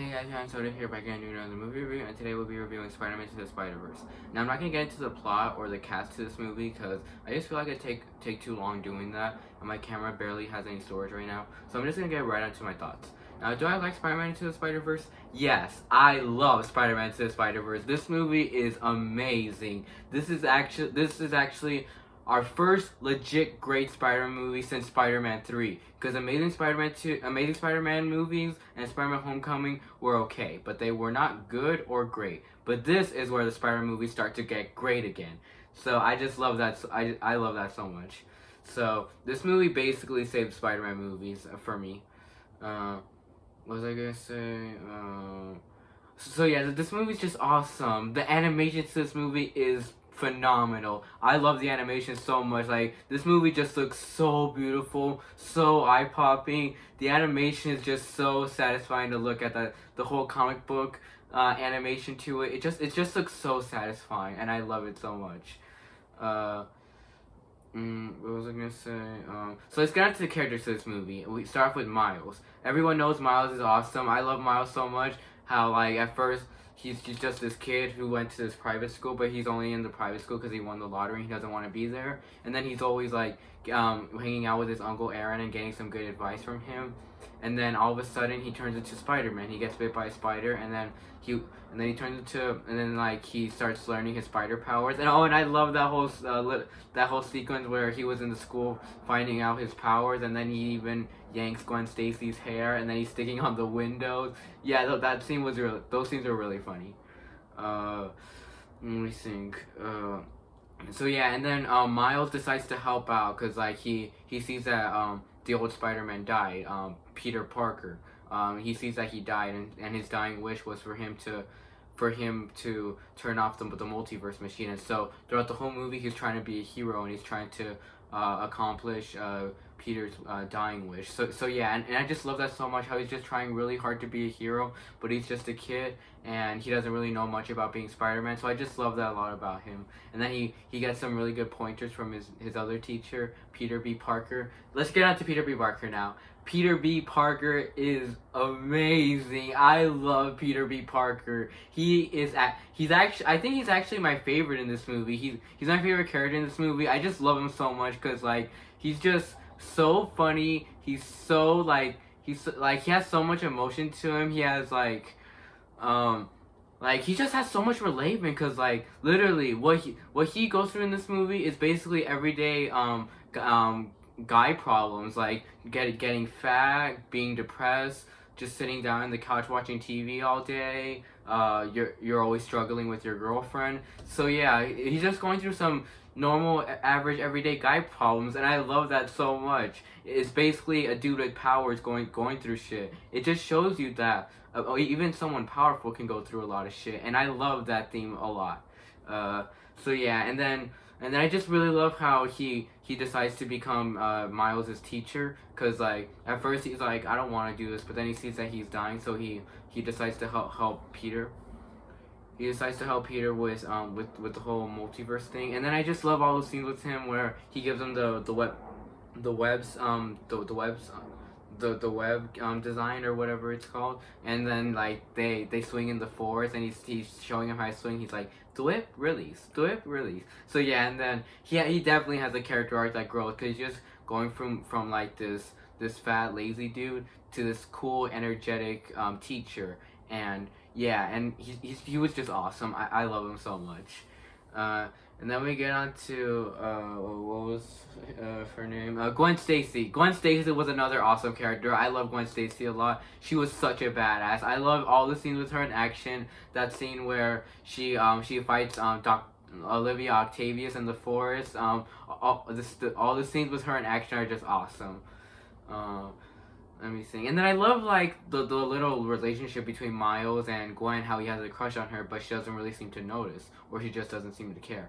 Hey guys, I'm Soda here back again doing another movie review, and today we'll be reviewing Spider-Man Into the Spider-Verse. Now I'm not going to get into the plot or the cast to this movie because I just feel like it take too long doing that, and my camera barely has any storage right now, so I'm just going to get right into my thoughts. Now, do I like Spider-Man Into the Spider-Verse? Yes, I love Spider-Man Into the Spider-Verse. This movie is amazing. This is actually our first legit great Spider-Man movie since Spider-Man 3. Because Amazing Spider-Man movies and Spider-Man Homecoming were okay, but they were not good or great. But this is where the Spider-Man movies start to get great again. So I just love that. I love that so much. So this movie basically saved Spider-Man movies for me. What was I gonna say? So yeah, this movie's just awesome. The animation to this movie is phenomenal. I love the animation so much. Like, this movie just looks so beautiful, so eye-popping. The animation is just so satisfying to look at. The whole comic book animation to it. It just looks so satisfying, and I love it so much. What was I gonna say? So let's get into the characters of this movie. We start off with Miles. Everyone knows Miles is awesome. I love Miles so much. How, like, at first he's just this kid who went to this private school, but he's only in the private school because he won the lottery. He doesn't want to be there, and then he's always like hanging out with his uncle Aaron and getting some good advice from him. And then all of a sudden he turns into Spider-Man. He gets bit by a spider, and then he turns into, and then like he starts learning his spider powers. And and I love that whole sequence where he was in the school finding out his powers, and then he even yanks Gwen Stacy's hair, and then he's sticking on the windows. Yeah, that scene was those scenes were really funny. Let me think. So yeah, and then Miles decides to help out because like he sees that the old Spider-Man died, Peter Parker. He sees that he died, and his dying wish was for him to turn off the multiverse machine. And so throughout the whole movie, he's trying to be a hero, and he's trying to accomplish Peter's dying wish. So yeah, and I just love that so much, how he's just trying really hard to be a hero, but he's just a kid, and he doesn't really know much about being Spider-Man. So I just love that a lot about him. And then he gets some really good pointers from his other teacher, Peter B. Parker. Let's get on to Peter B. Parker now. Peter B. Parker is amazing. I love Peter B. Parker. I think he's actually my favorite in this movie. He's my favorite character in this movie. I just love him so much because like he's just so funny. He's so like he has so much emotion to him. He has like he just has so much relatment because like literally what he goes through in this movie is basically everyday guy problems, like getting fat, being depressed, just sitting down on the couch watching TV all day. You're always struggling with your girlfriend. So yeah, he's just going through some normal, average, everyday guy problems, and I love that so much. It's basically a dude with powers going through shit. It just shows you that even someone powerful can go through a lot of shit, and I love that theme a lot. So yeah, and then I just really love how he decides to become Miles' teacher, because like at first he's like, I don't want to do this, but then he sees that he's dying, so he decides to help Peter. He decides to help Peter with the whole multiverse thing, and then I just love all those scenes with him where he gives him the web design or whatever it's called, and then like they swing in the forest, and he's showing him how to swing. He's like, whip, release, whip, release. So yeah, and then he definitely has a character arc that grows, because he's just going from like this fat lazy dude to this cool energetic teacher. And yeah, and he was just awesome. I love him so much. And then we get on to what was her name? Gwen Stacy. Gwen Stacy was another awesome character. I love Gwen Stacy a lot. She was such a badass. I love all the scenes with her in action. That scene where she fights Olivia Octavius in the forest. All the scenes with her in action are just awesome. Let me think. And then I love like the little relationship between Miles and Gwen, how he has a crush on her, but she doesn't really seem to notice, or she just doesn't seem to care.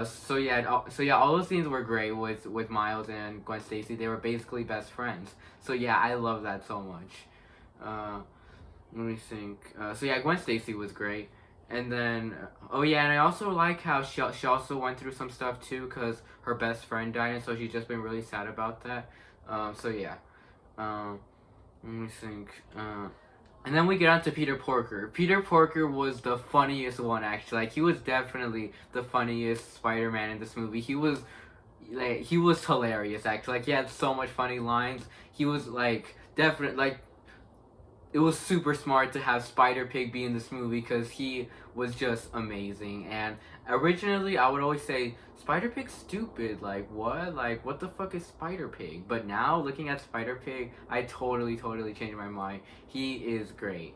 So yeah, all those scenes were great with Miles and Gwen Stacy. They were basically best friends. So yeah, I love that so much. Let me think. So yeah, Gwen Stacy was great. And then, oh yeah, and I also like how she also went through some stuff too, because her best friend died, and so she's just been really sad about that. So yeah. Let me think. And then we get on to Peter Porker. Peter Porker was the funniest one, actually. Like, he was definitely the funniest Spider-Man in this movie. He was hilarious, actually. Like, he had so much funny lines. He was like definitely like, it was super smart to have Spider Pig be in this movie because he was just amazing. And originally, I would always say Spider Pig's stupid. Like, what? Like, what the fuck is Spider Pig? But now, looking at Spider Pig, I totally changed my mind. He is great.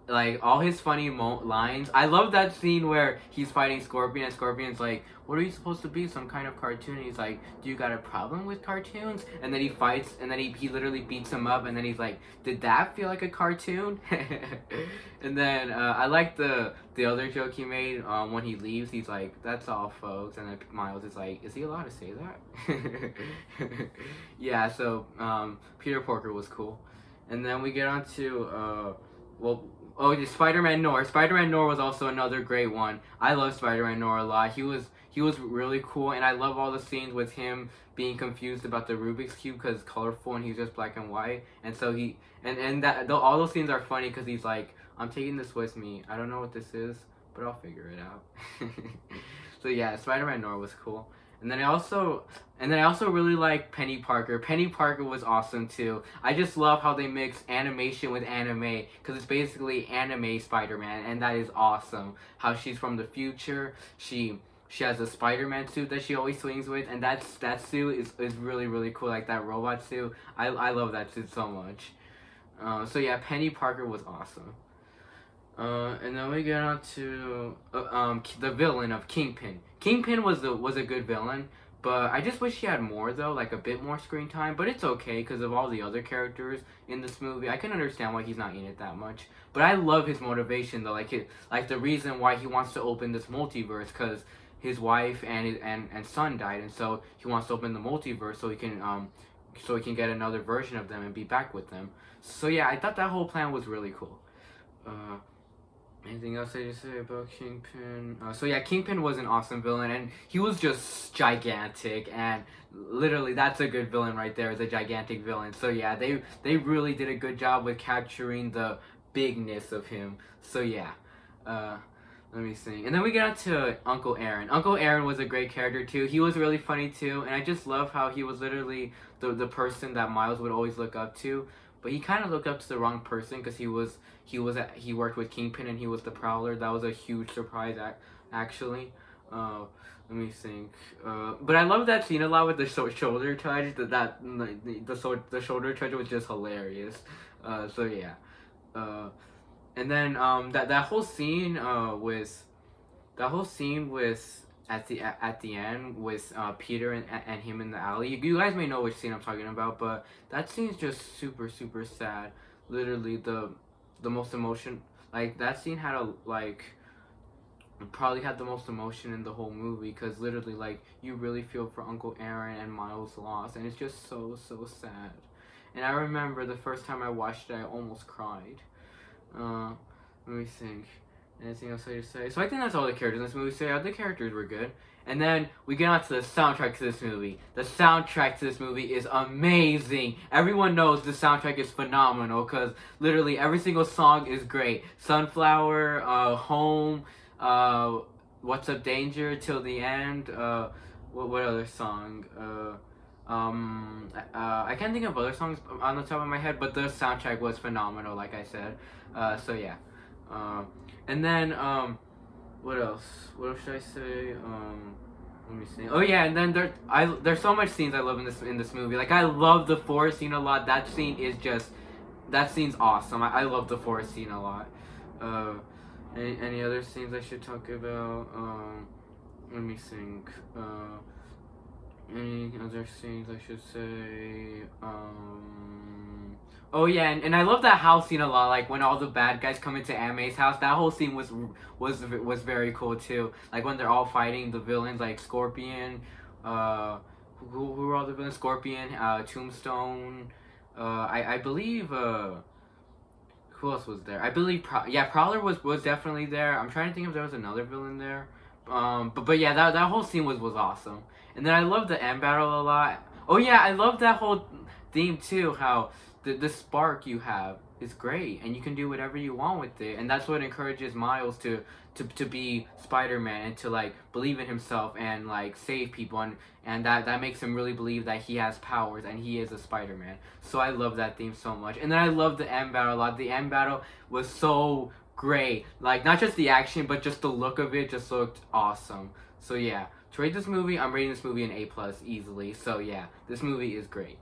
Like, all his funny lines. I love that scene where he's fighting Scorpion, and Scorpion's like, what are you supposed to be? Some kind of cartoon? And he's like, do you got a problem with cartoons? And then he fights, and then he literally beats him up, and then he's like, did that feel like a cartoon? And then I like the other joke he made when he leaves. He's like, that's all, folks. And then Miles is like, is he allowed to say that? Yeah, so Peter Porker was cool. And then we get on to, Spider-Man Noir. Spider-Man Noir was also another great one. I love Spider-Man Noir a lot. He was really cool, and I love all the scenes with him being confused about the Rubik's Cube because it's colorful and he's just black and white. And so all those scenes are funny because he's like, I'm taking this with me. I don't know what this is, but I'll figure it out. So yeah, Spider-Man Noir was cool. And then I also really like Penny Parker. Penny Parker was awesome too. I just love how they mix animation with anime because it's basically anime Spider-Man, and that is awesome. How she's from the future. She has a Spider-Man suit that she always swings with, and that suit is really cool. Like that robot suit. I love that suit so much. So yeah, Penny Parker was awesome. And then we get on to the villain of Kingpin. Kingpin was a good villain, but I just wish he had more though, like a bit more screen time. But it's okay because of all the other characters in this movie. I can understand why he's not in it that much. But I love his motivation though, like the reason why he wants to open this multiverse because his wife and son died, and so he wants to open the multiverse so he can get another version of them and be back with them. So yeah, I thought that whole plan was really cool. Anything else I just say about Kingpin? So yeah, Kingpin was an awesome villain, and he was just gigantic, and literally that's a good villain right there, is a gigantic villain. So yeah, they really did a good job with capturing the bigness of him. So yeah, let me see. And then we get on to Uncle Aaron. Uncle Aaron was a great character too. He was really funny too, and I just love how he was literally the person that Miles would always look up to. But he kind of looked up to the wrong person because he worked with Kingpin and he was the Prowler. That was a huge surprise, actually. Let me think. But I love that scene a lot with the shoulder touch. The shoulder touch was just hilarious. So yeah. And then that whole scene with at the end with Peter and him in the alley. You guys may know which scene I'm talking about, but that scene's just super sad. Literally the most emotion. Like that scene probably had the most emotion in the whole movie because literally like you really feel for Uncle Aaron and Miles' loss, and it's just so sad. And I remember the first time I watched it, I almost cried. Let me think. Anything else I just say? So I think that's all the characters in this movie. So yeah, the characters were good. And then we get on to the soundtrack to this movie. The soundtrack to this movie is amazing. Everyone knows the soundtrack is phenomenal because literally every single song is great. Sunflower, Home, What's Up Danger, Till the End. What other song? I can't think of other songs on the top of my head, but the soundtrack was phenomenal, like I said. So yeah. And then, what else? What else should I say? Let me see. Oh yeah, and then there's so much scenes I love in this movie. Like I love the forest scene a lot. That scene's awesome. I love the forest scene a lot. Any other scenes I should talk about? Let me think. Any other scenes I should say? Oh yeah, and I love that house scene a lot. Like when all the bad guys come into Aunt house, that whole scene was very cool too. Like when they're all fighting the villains, like Scorpion, who were all the villains? Scorpion, Tombstone. I believe who else was there? I believe Prowler was definitely there. I'm trying to think if there was another villain there. But yeah, that whole scene was awesome. And then I love the end battle a lot. Oh yeah, I love that whole theme too. How the spark you have is great, and you can do whatever you want with it, and that's what encourages Miles to be Spider-Man and to like believe in himself and like save people, and that makes him really believe that he has powers and he is a Spider-Man. So I love that theme so much, and then I love the end battle a lot. The end battle was so great, like not just the action but just the look of it just looked awesome. So yeah, to rate this movie, I'm rating this movie an A plus easily. So yeah, this movie is great.